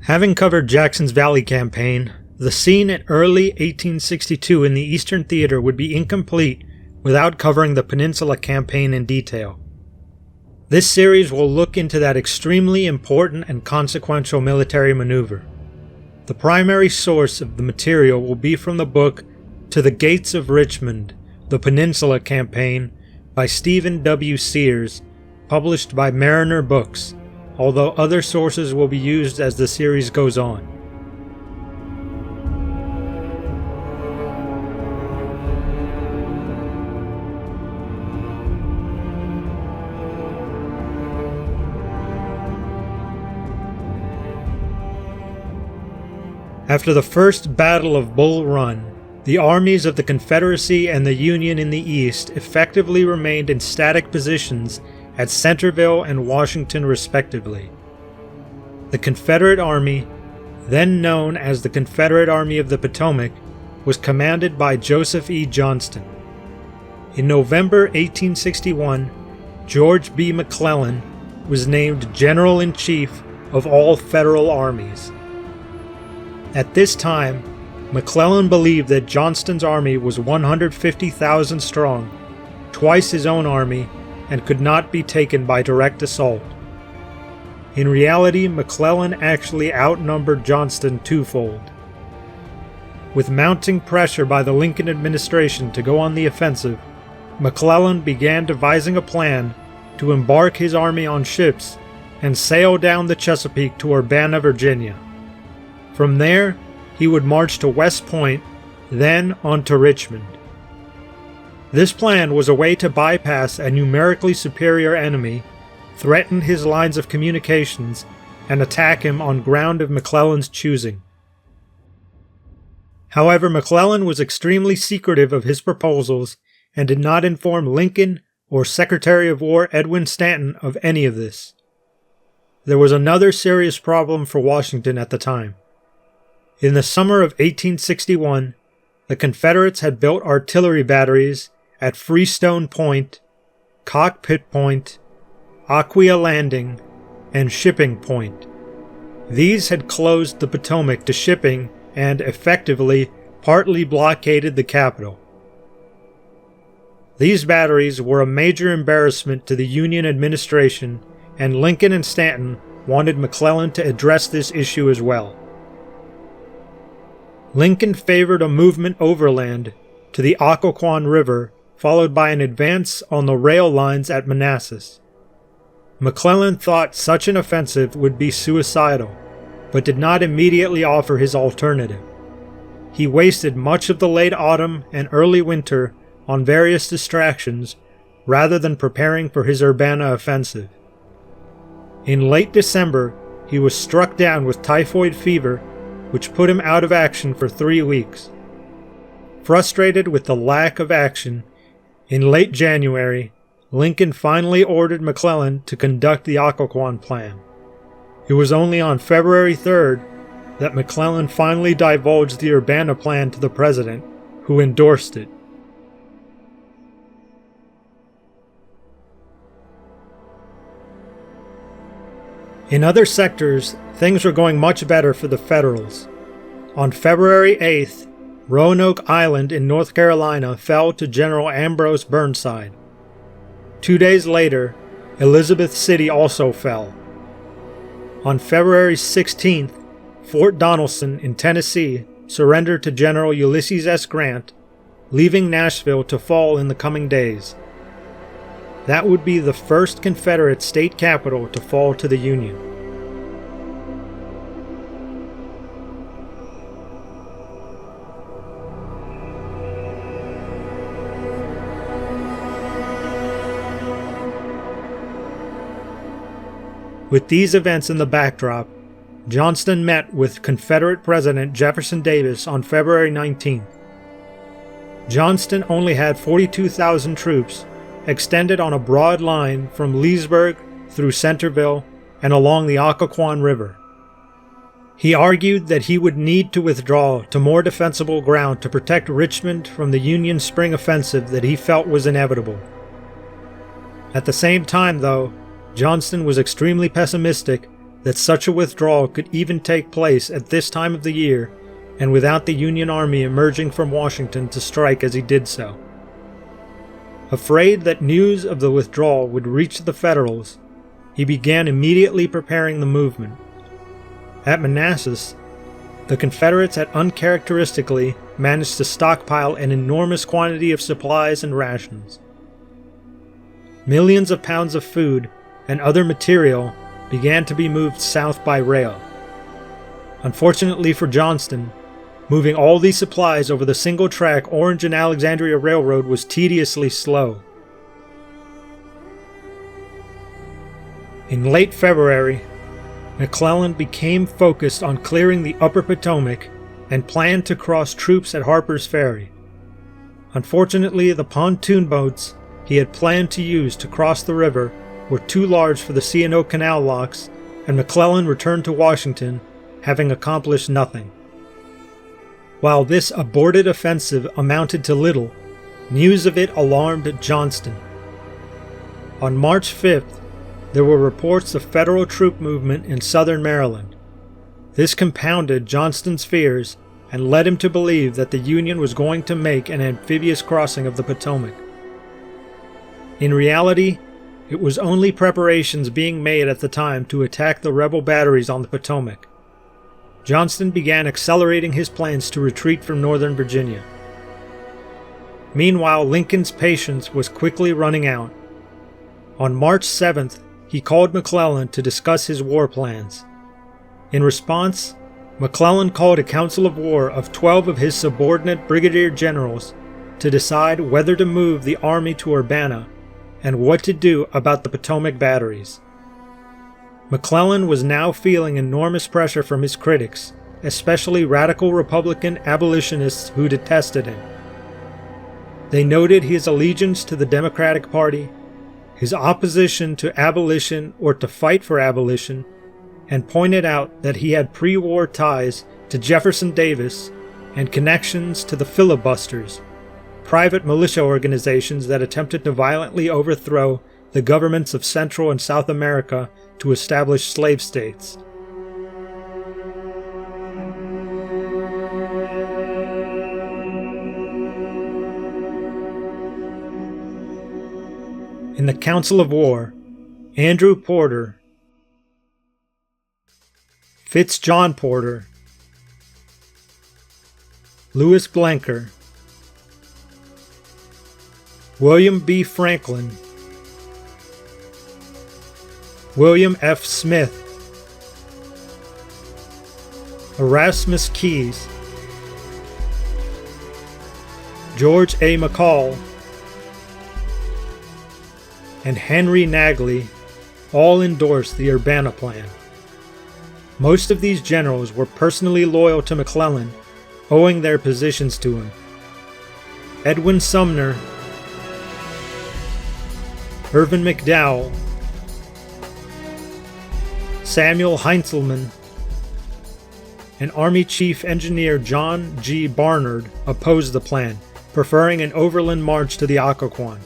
Having covered Jackson's Valley Campaign, the scene in early 1862 in the Eastern Theater would be incomplete without covering the Peninsula Campaign in detail. This series will look into that extremely important and consequential military maneuver. The primary source of the material will be from the book To the Gates of Richmond, The Peninsula Campaign by Stephen W. Sears, published by Mariner Books, although other sources will be used as the series goes on. After the First Battle of Bull Run, the armies of the Confederacy and the Union in the East effectively remained in static positions at Centreville and Washington respectively. The Confederate Army, then known as the Confederate Army of the Potomac, was commanded by Joseph E. Johnston. In November 1861, George B. McClellan was named General-in-Chief of all Federal armies. At this time, McClellan believed that Johnston's army was 150,000 strong, twice his own army, and could not be taken by direct assault. In reality, McClellan actually outnumbered Johnston twofold. With mounting pressure by the Lincoln administration to go on the offensive, McClellan began devising a plan to embark his army on ships and sail down the Chesapeake to Urbana, Virginia. From there, he would march to West Point, then on to Richmond. This plan was a way to bypass a numerically superior enemy, threaten his lines of communications, and attack him on ground of McClellan's choosing. However, McClellan was extremely secretive of his proposals and did not inform Lincoln or Secretary of War Edwin Stanton of any of this. There was another serious problem for Washington at the time. In the summer of 1861, the Confederates had built artillery batteries at Freestone Point, Cockpit Point, Aquia Landing, and Shipping Point. These had closed the Potomac to shipping and, effectively, partly blockaded the capital. These batteries were a major embarrassment to the Union administration, and Lincoln and Stanton wanted McClellan to address this issue as well. Lincoln favored a movement overland to the Occoquan River, followed by an advance on the rail lines at Manassas. McClellan thought such an offensive would be suicidal, but did not immediately offer his alternative. He wasted much of the late autumn and early winter on various distractions rather than preparing for his Urbana offensive. In late December, he was struck down with typhoid fever, which put him out of action for 3 weeks. Frustrated with the lack of action, in late January, Lincoln finally ordered McClellan to conduct the Occoquan Plan. It was only on February 3rd that McClellan finally divulged the Urbana Plan to the President, who endorsed it. In other sectors, things were going much better for the Federals. On February 8th, Roanoke Island in North Carolina fell to General Ambrose Burnside. 2 days later, Elizabeth City also fell. On February 16th, Fort Donelson in Tennessee surrendered to General Ulysses S. Grant, leaving Nashville to fall in the coming days. That would be the first Confederate state capital to fall to the Union. With these events in the backdrop, Johnston met with Confederate President Jefferson Davis on February 19th. Johnston only had 42,000 troops extended on a broad line from Leesburg through Centreville and along the Occoquan River. He argued that he would need to withdraw to more defensible ground to protect Richmond from the Union spring offensive that he felt was inevitable. At the same time, though, Johnston was extremely pessimistic that such a withdrawal could even take place at this time of the year and without the Union Army emerging from Washington to strike as he did so. Afraid that news of the withdrawal would reach the Federals, he began immediately preparing the movement. At Manassas, the Confederates had uncharacteristically managed to stockpile an enormous quantity of supplies and rations. Millions of pounds of food and other material began to be moved south by rail. Unfortunately for Johnston, moving all these supplies over the single-track Orange and Alexandria Railroad was tediously slow. In late February, McClellan became focused on clearing the upper Potomac and planned to cross troops at Harper's Ferry. Unfortunately, the pontoon boats he had planned to use to cross the river were too large for the C&O canal locks, and McClellan returned to Washington, having accomplished nothing. While this aborted offensive amounted to little, news of it alarmed Johnston. On March 5th, there were reports of Federal troop movement in southern Maryland. This compounded Johnston's fears and led him to believe that the Union was going to make an amphibious crossing of the Potomac. In reality, it was only preparations being made at the time to attack the rebel batteries on the Potomac. Johnston began accelerating his plans to retreat from northern Virginia. Meanwhile, Lincoln's patience was quickly running out. On March 7th, he called McClellan to discuss his war plans. In response, McClellan called a council of war of 12 of his subordinate brigadier generals to decide whether to move the army to Urbana and what to do about the Potomac batteries. McClellan was now feeling enormous pressure from his critics, especially radical Republican abolitionists who detested him. They noted his allegiance to the Democratic Party, his opposition to abolition or to fight for abolition, and pointed out that he had pre-war ties to Jefferson Davis and connections to the filibusters, private militia organizations that attempted to violently overthrow the governments of Central and South America to establish slave states. In the Council of War, Andrew Porter, John Porter, Louis Blenker, William B. Franklin, William F. Smith, Erasmus Keyes, George A. McCall, and Henry Nagley all endorsed the Urbana Plan. Most of these generals were personally loyal to McClellan, owing their positions to him. Edwin Sumner, Irvin McDowell, Samuel Heintzelman, and Army Chief Engineer John G. Barnard opposed the plan, preferring an overland march to the Occoquan.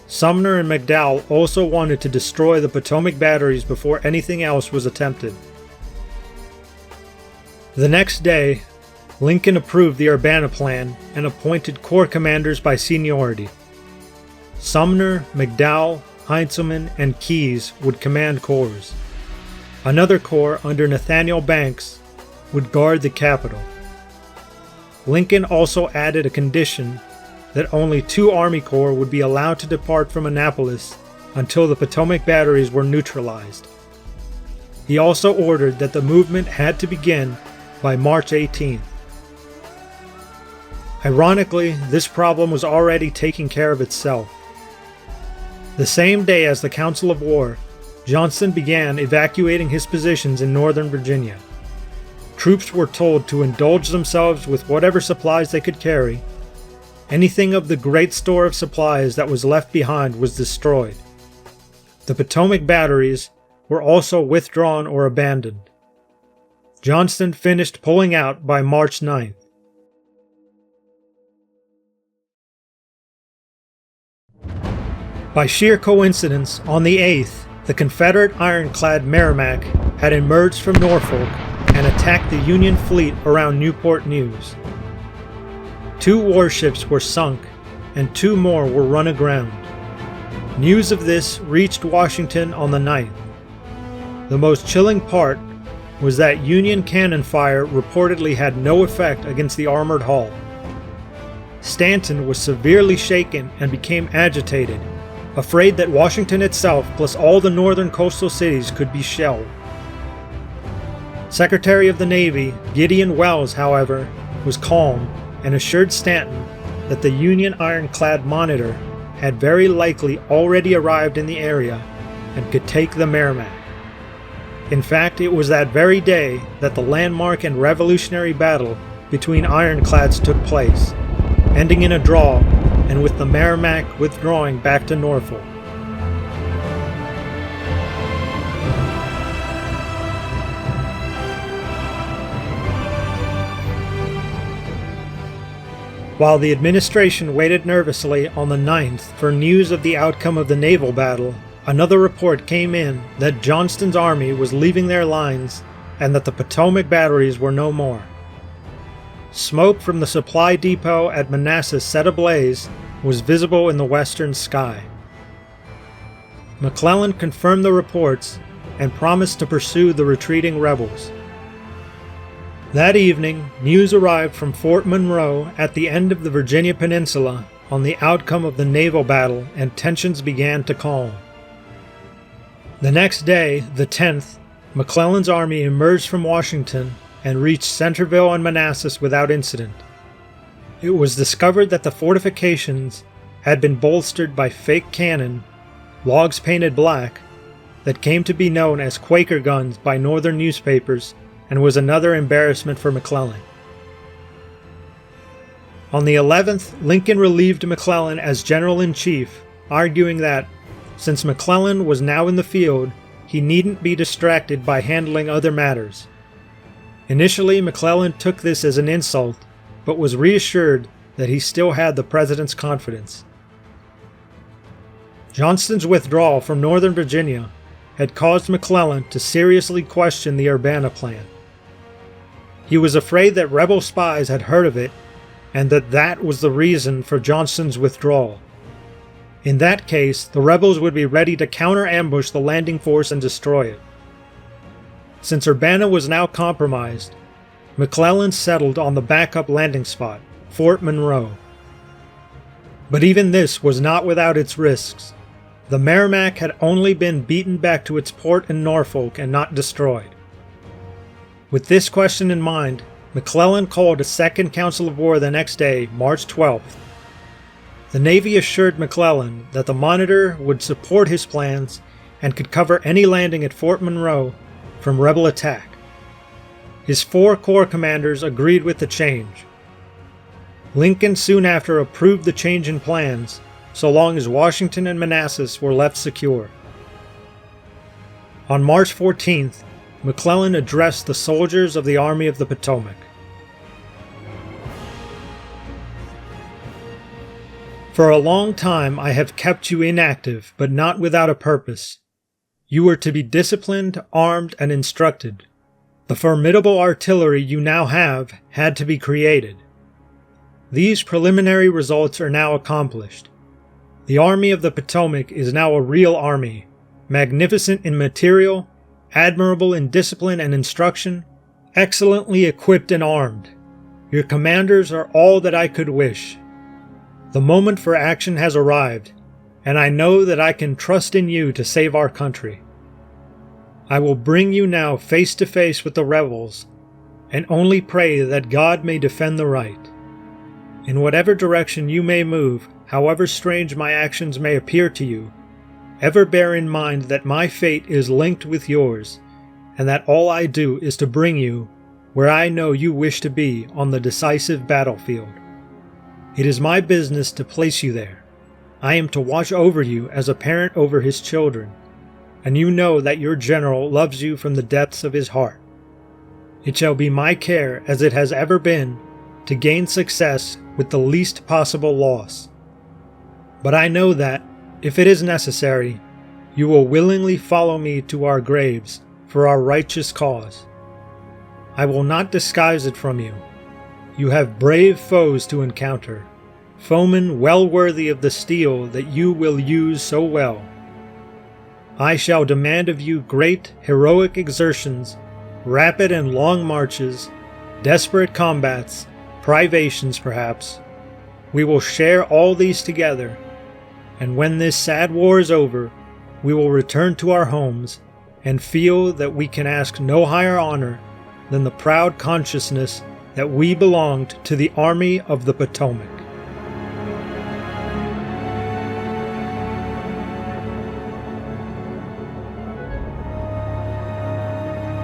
Sumner and McDowell also wanted to destroy the Potomac batteries before anything else was attempted. The next day, Lincoln approved the Urbana Plan and appointed corps commanders by seniority. Sumner, McDowell, Heintzelman, and Keyes would command corps. Another corps under Nathaniel Banks would guard the capital. Lincoln also added a condition that only 2 Army Corps would be allowed to depart from Annapolis until the Potomac batteries were neutralized. He also ordered that the movement had to begin by March 18th. Ironically, this problem was already taking care of itself. The same day as the Council of War, Johnston began evacuating his positions in northern Virginia. Troops were told to indulge themselves with whatever supplies they could carry. Anything of the great store of supplies that was left behind was destroyed. The Potomac batteries were also withdrawn or abandoned. Johnston finished pulling out by March 9th. By sheer coincidence, on the 8th, The Confederate ironclad Merrimac had emerged from Norfolk and attacked the Union fleet around Newport News. 2 warships were sunk and 2 more were run aground. News of this reached Washington on the 9th. The most chilling part was that Union cannon fire reportedly had no effect against the armored hull. Stanton was severely shaken and became agitated, afraid that Washington itself plus all the northern coastal cities could be shelled. Secretary of the Navy Gideon Welles, however, was calm and assured Stanton that the Union ironclad Monitor had very likely already arrived in the area and could take the Merrimac. In fact, it was that very day that the landmark and revolutionary battle between ironclads took place, ending in a draw and with the Merrimac withdrawing back to Norfolk. While the administration waited nervously on the 9th for news of the outcome of the naval battle, another report came in that Johnston's army was leaving their lines and that the Potomac batteries were no more. Smoke from the supply depot at Manassas set ablaze was visible in the western sky. McClellan confirmed the reports and promised to pursue the retreating rebels. That evening, news arrived from Fort Monroe at the end of the Virginia Peninsula on the outcome of the naval battle, and tensions began to calm. The next day, the 10th, McClellan's army emerged from Washington and reached Centreville and Manassas without incident. It was discovered that the fortifications had been bolstered by fake cannon, logs painted black, that came to be known as Quaker guns by northern newspapers, and was another embarrassment for McClellan. On the 11th, Lincoln relieved McClellan as general-in-chief, arguing that, since McClellan was now in the field, he needn't be distracted by handling other matters. Initially, McClellan took this as an insult, but was reassured that he still had the president's confidence. Johnston's withdrawal from northern Virginia had caused McClellan to seriously question the Urbana plan. He was afraid that rebel spies had heard of it, and that was the reason for Johnston's withdrawal. In that case, the rebels would be ready to counter-ambush the landing force and destroy it. Since Urbana was now compromised, McClellan settled on the backup landing spot, Fort Monroe. But even this was not without its risks. The Merrimac had only been beaten back to its port in Norfolk and not destroyed. With this question in mind, McClellan called a second council of war the next day, March 12th. The Navy assured McClellan that the Monitor would support his plans and could cover any landing at Fort Monroe from rebel attack. His 4 corps commanders agreed with the change. Lincoln soon after approved the change in plans, so long as Washington and Manassas were left secure. On March 14th, McClellan addressed the soldiers of the Army of the Potomac. For a long time I have kept you inactive, but not without a purpose. You were to be disciplined, armed, and instructed. The formidable artillery you now have had to be created. These preliminary results are now accomplished. The Army of the Potomac is now a real army, magnificent in material, admirable in discipline and instruction, excellently equipped and armed. Your commanders are all that I could wish. The moment for action has arrived, and I know that I can trust in you to save our country. I will bring you now face to face with the rebels, and only pray that God may defend the right. In whatever direction you may move, however strange my actions may appear to you, ever bear in mind that my fate is linked with yours, and that all I do is to bring you where I know you wish to be on the decisive battlefield. It is my business to place you there. I am to watch over you as a parent over his children, and you know that your general loves you from the depths of his heart. It shall be my care, as it has ever been, to gain success with the least possible loss. But I know that, if it is necessary, you will willingly follow me to our graves for our righteous cause. I will not disguise it from you. You have brave foes to encounter, foemen well worthy of the steel that you will use so well. I shall demand of you great, heroic exertions, rapid and long marches, desperate combats, privations perhaps. We will share all these together, and when this sad war is over, we will return to our homes and feel that we can ask no higher honor than the proud consciousness that we belonged to the Army of the Potomac.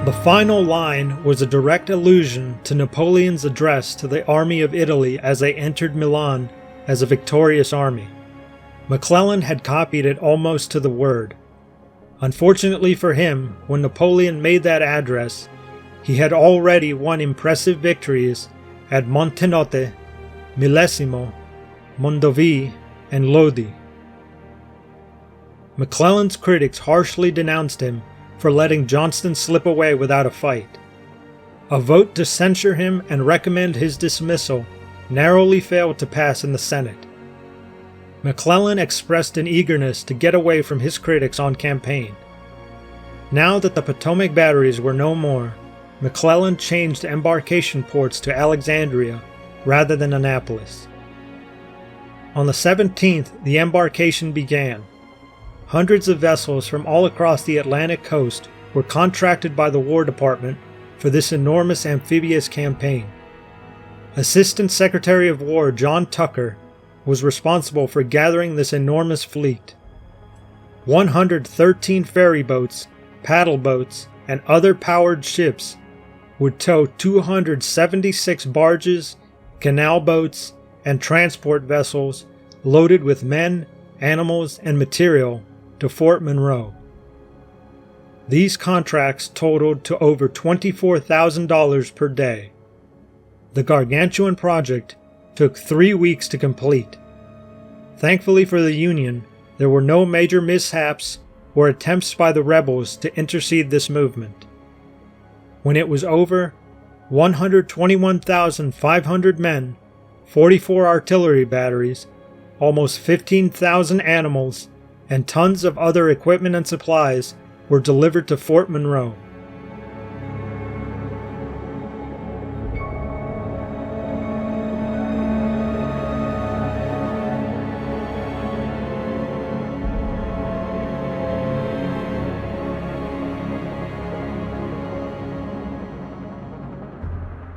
The final line was a direct allusion to Napoleon's address to the army of Italy as they entered Milan as a victorious army. McClellan had copied it almost to the word. Unfortunately for him, when Napoleon made that address, he had already won impressive victories at Montenotte, Millesimo, Mondovì, and Lodi. McClellan's critics harshly denounced him for letting Johnston slip away without a fight. A vote to censure him and recommend his dismissal narrowly failed to pass in the Senate. McClellan expressed an eagerness to get away from his critics on campaign. Now that the Potomac batteries were no more, McClellan changed embarkation ports to Alexandria rather than Annapolis. On the 17th, the embarkation began. Hundreds of vessels from all across the Atlantic coast were contracted by the War Department for this enormous amphibious campaign. Assistant Secretary of War John Tucker was responsible for gathering this enormous fleet. 113 ferry boats, paddle boats, and other powered ships would tow 276 barges, canal boats, and transport vessels loaded with men, animals, and material to Fort Monroe. These contracts totaled to over $24,000 per day. The gargantuan project took 3 weeks to complete. Thankfully for the Union, there were no major mishaps or attempts by the rebels to intercede this movement. When it was over, 121,500 men, 44 artillery batteries, almost 15,000 animals, and tons of other equipment and supplies were delivered to Fort Monroe.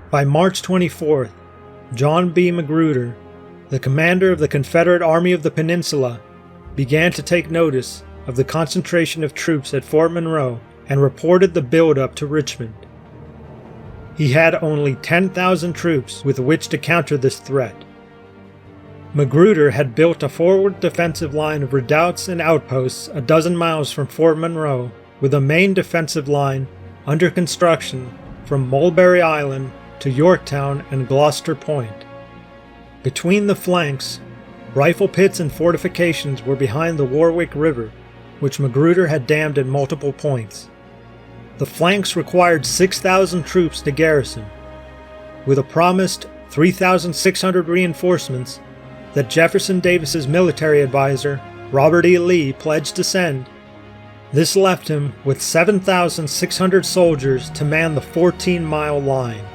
By March 24th, John B. Magruder, the commander of the Confederate Army of the Peninsula, began to take notice of the concentration of troops at Fort Monroe and reported the buildup to Richmond. He had only 10,000 troops with which to counter this threat. Magruder had built a forward defensive line of redoubts and outposts a dozen miles from Fort Monroe, with a main defensive line under construction from Mulberry Island to Yorktown and Gloucester Point. Between the flanks, rifle pits and fortifications were behind the Warwick River, which Magruder had dammed at multiple points. The flanks required 6,000 troops to garrison. With a promised 3,600 reinforcements that Jefferson Davis's military advisor, Robert E. Lee, pledged to send, this left him with 7,600 soldiers to man the 14-mile line.